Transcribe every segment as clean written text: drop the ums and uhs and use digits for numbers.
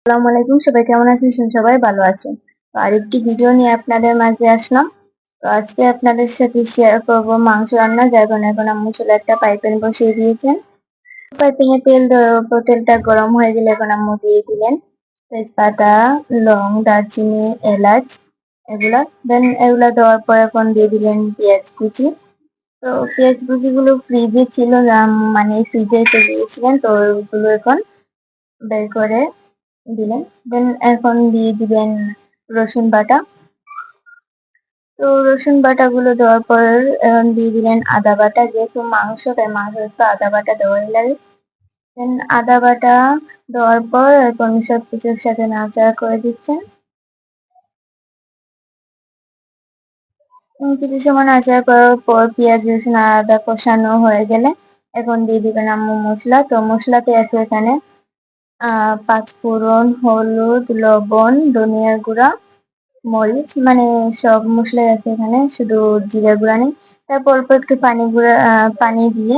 আসসালামু আলাইকুম, সবাই কেমন আছেন? সবাই ভালো আছেন। তো আরেকটি ভিডিও নিয়ে আপনাদের মাঝে আসলাম। তো আজকে আপনাদের সাথে শেয়ার করব মাংস রান্না। এখন আম্মু চুলায় একটা ফ্রাই প্যান বসিয়ে দিয়েছেন। ফ্রাই প্যানে তেলটা গরম হয়ে গেলে এখন আম্মু দিয়ে দিলেন তেজপাতা, লং, দারচিনি, এলাচ এগুলা দেওয়ার পর এখন দিয়ে দিলেন পেঁয়াজ কুচি। তো পেঁয়াজ কুচি গুলো ফ্রিজে ছিল, মানে ফ্রিজে রেখে দিয়েছিলেন, তো ওগুলো এখন বের করে দিলেন। দেন এখন দিয়ে দিবেন রসুন বাটা। তো রসুন বাটা গুলো দেওয়ার পর এখন দিয়ে দিলেন আদা বাটা, যেহেতু মাংস তাই মাংস একটু আদা বাটা দেওয়াই লাগে। দেন আদা বাটা দেওয়ার পর এখন সবকিছুর সাথে নাড়াচাড়া করে দিচ্ছেন। কিছু সময় নাড়াচাড়া করার পর পেঁয়াজ রসুন আর আদা কষানো হয়ে গেলে এখন দিয়ে দিবেন আম্মু মশলা। তো মশলাতে আছে এখানে পাঁচফোড়ন, হলুদ, লবণ, ধনিয়ার গুঁড়া, মরিচ, মানে সব মশলাই আছে এখানে, শুধু জিরা গুঁড়া নেই। তারপর অল্প একটু পানি দিয়ে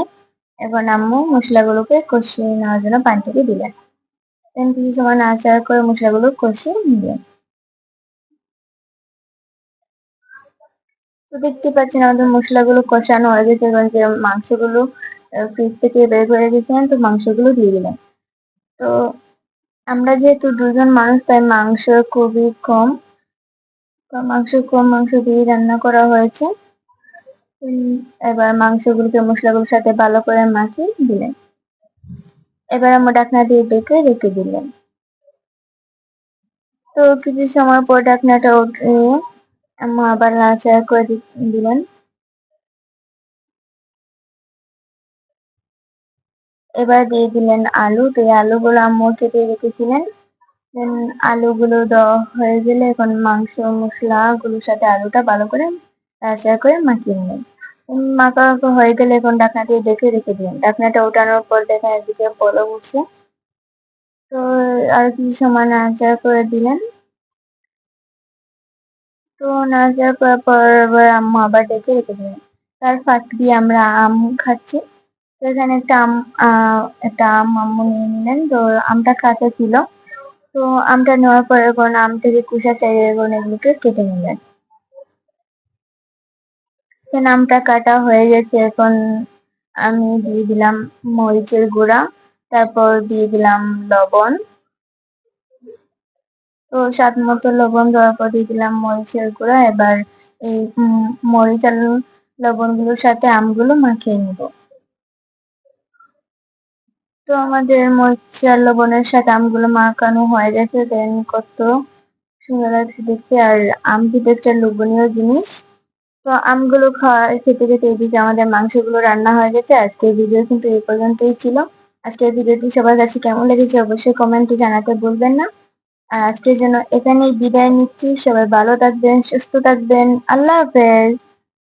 এখন আম্মু মশলাগুলোকে কষিয়ে নেওয়ার জন্য পানিটাকে দিলেন। দেন কিছু সময় নাড়াচাড়া করে মশলাগুলো কষিয়ে নিলেন। তো দেখতে পাচ্ছেন আমাদের মশলাগুলো কষানো হয়ে গেছে, এবং যে মাংসগুলো ফ্রিজ থেকে বের করে দিয়েছিলেন, তো মাংসগুলো দিয়ে দিলেন। তো আমরা যেহেতু দুজন মানুষ তাই মাংস খুবই কম, তো মাংস দিয়ে রান্না করা হয়েছে। এবার মাংসগুলোকে মশলাগুলোর সাথে ভালো করে মাখিয়ে দিলেন। এবার আমরা ঢাকনা দিয়ে ঢেকে রেখে দিলেন। তো কিছু সময় পর ঢাকনাটা উঠিয়ে আম্মু আবার নাড়াচাড়া করে দিলেন। এবার দিয়ে দিলেন আলু। তো এই আলুগুলো আম্মু কেটে রেখেছিলেন। দেন আলুগুলো দেওয়া হয়ে গেলে এখন মাংস মশলা গুলোর সাথে আলুটা ভালো করে নাড়াচাড়া করে মাখিয়ে নিলেন। মাখা হয়ে গেলে এখন ঢাকনা দিয়ে ঢেকে রেখে দিলেন। ঢাকনাটা ওঠানোর পর দেখেন এদিকে বলক উঠছে। তো আর কিছু সময় নাড়াচাড়া করে দিলেন। তো নাড়াচাড়া করার পর এবার আম্মু আবার ডেকে রেখে দিলেন। তার ফাঁক দিয়ে আমরা আম খাচ্ছি। তো এখানে একটা আম আম্মু নিয়ে নিলেন। তো আমটা কাঁচা ছিল। তো আমটা নেওয়ার পর এখন আম থেকে খোসা ছাড়িয়ে এখন এগুলোকে কেটে নিলেন। দেন আমটা কাটা হয়ে গেছে, এখন আমি দিয়ে দিলাম মরিচের গুঁড়া, তারপর দিয়ে দিলাম লবণ। তো স্বাদ মতো লবণ দেওয়ার পর দিয়ে দিলাম মরিচের গুঁড়া। এবার এই মরিচ আর লবণ গুলোর সাথে আমগুলো মাখিয়ে নিব। তো আমাদের মরিচ আর লবণের সাথে আমগুলো মাখানো হয়ে গেছে। দেন কত সুন্দর লাগছে দেখতে, আর আম কিন্তু একটা লোভনীয় জিনিস। তো আমগুলো খেতে খেতে এদিকে আমাদের মাংসগুলো রান্না হয়ে গেছে। আজকের ভিডিও কিন্তু এই পর্যন্তই ছিল। আজকের ভিডিওটি সবার কাছে কেমন লেগেছে অবশ্যই কমেন্টে জানাতে ভুলবেন না। আর আজকের জন্য এখানেই বিদায় নিচ্ছি। সবাই ভালো থাকবেন, সুস্থ থাকবেন। আল্লাহ হাফেজ।